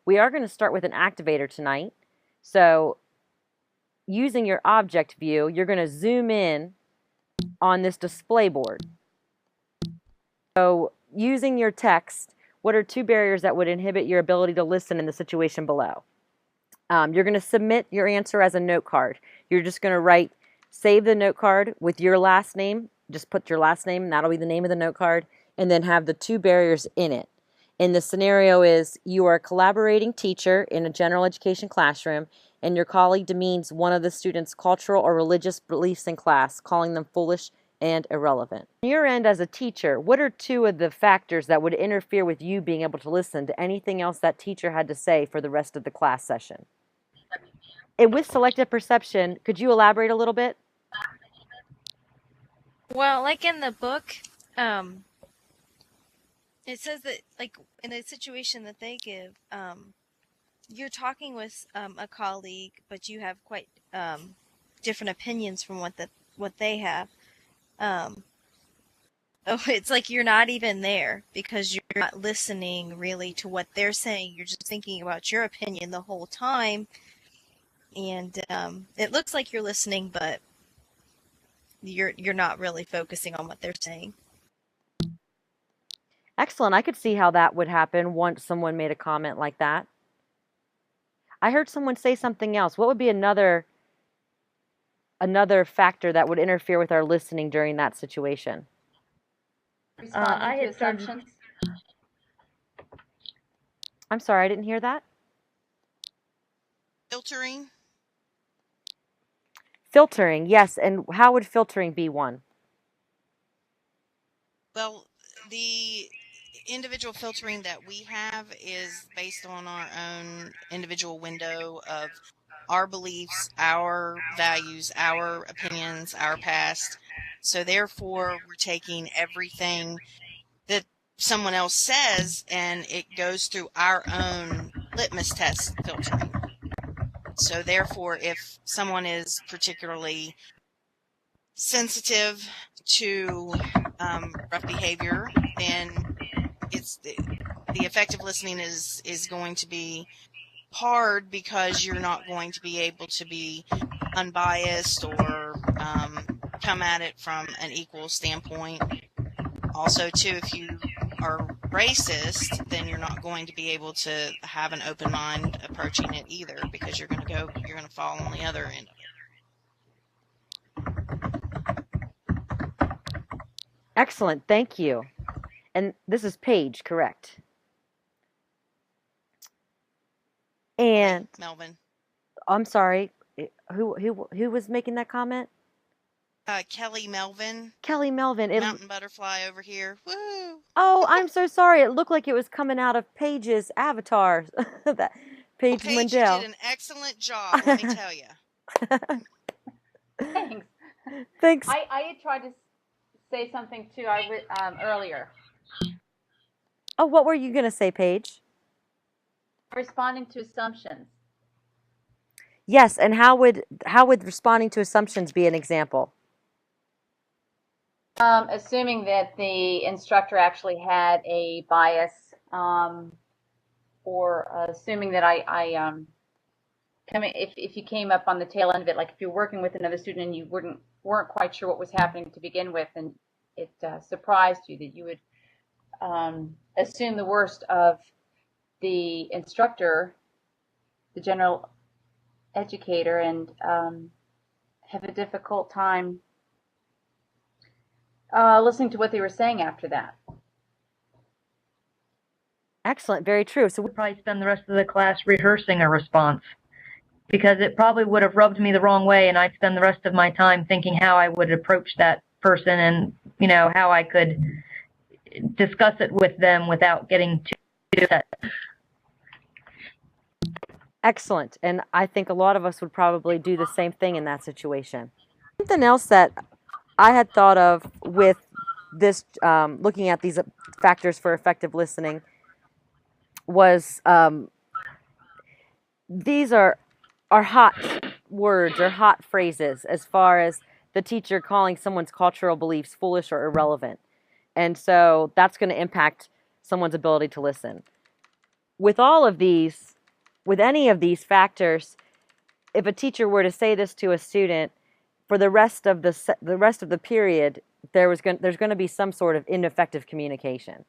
We are going to start with an activator tonight. So using your object view, you're going to zoom in on this display board. So using your text, what are two barriers that would inhibit your ability to listen in the situation below? You're going to submit your answer as a note card. You're just going to write, save the note card with your last name. Just put your last name, and that'll be the name of the note card, and then have the two barriers in it. And the scenario is you are a collaborating teacher in a general education classroom, and your colleague demeans one of the students' cultural or religious beliefs in class, calling them foolish and irrelevant. On your end as a teacher, what are two of the factors that would interfere with you being able to listen to anything else that teacher had to say for the rest of the class session? And with selective perception, could you elaborate a little bit? Well, like in the book, it says that, like, in the situation that they give, you're talking with a colleague, but you have quite different opinions from what they have. It's like you're not even there because you're not listening really to what they're saying. You're just thinking about your opinion the whole time. And it looks like you're listening, but you're not really focusing on what they're saying. Excellent. I could see how that would happen once someone made a comment like that. I heard someone say something else. What would be another factor that would interfere with our listening during that situation? Responding to assumptions. I'm sorry, I didn't hear that. Filtering. Filtering, yes. And how would filtering be one? Well, the individual filtering that we have is based on our own individual window of our beliefs, our values, our opinions, our past. So therefore, we're taking everything that someone else says and it goes through our own litmus test filtering. So therefore, if someone is particularly sensitive to rough behavior, then it's the effective listening is going to be hard because you're not going to be able to be unbiased or come at it from an equal standpoint. Also, too, if you are racist, then you're not going to be able to have an open mind approaching it either, because you're going to fall on the other end of it. Excellent, thank you. And this is Paige, correct? And Melvin. I'm sorry, who was making that comment? Kelly Melvin. Kelly Melvin. Mountain butterfly over here. Woo! Oh, I'm so sorry. It looked like it was coming out of Paige's avatar. That Paige Paige Lindell. did an excellent job, let me tell you. Thanks. Thanks. I had tried to say something too earlier. Oh, what were you going to say, Paige? Responding to assumptions. Yes, and how would responding to assumptions be an example? Assuming that the instructor actually had a bias, or assuming that if you came up on the tail end of it, like if you're working with another student and you weren't quite sure what was happening to begin with, and it surprised you, that you would assume the worst of the instructor, the general educator, and have a difficult time listening to what they were saying after that. Excellent, very true. So would probably spend the rest of the class rehearsing a response, because it probably would have rubbed me the wrong way, and I'd spend the rest of my time thinking how I would approach that person and, how I could discuss it with them without getting too upset. Excellent, and I think a lot of us would probably do the same thing in that situation. Something else that I had thought of with this, looking at these factors for effective listening, was these are hot words or hot phrases as far as the teacher calling someone's cultural beliefs foolish or irrelevant. And so that's going to impact someone's ability to listen. With all of these, with any of these factors, if a teacher were to say this to a student, for the rest of the period, there's going to be some sort of ineffective communication.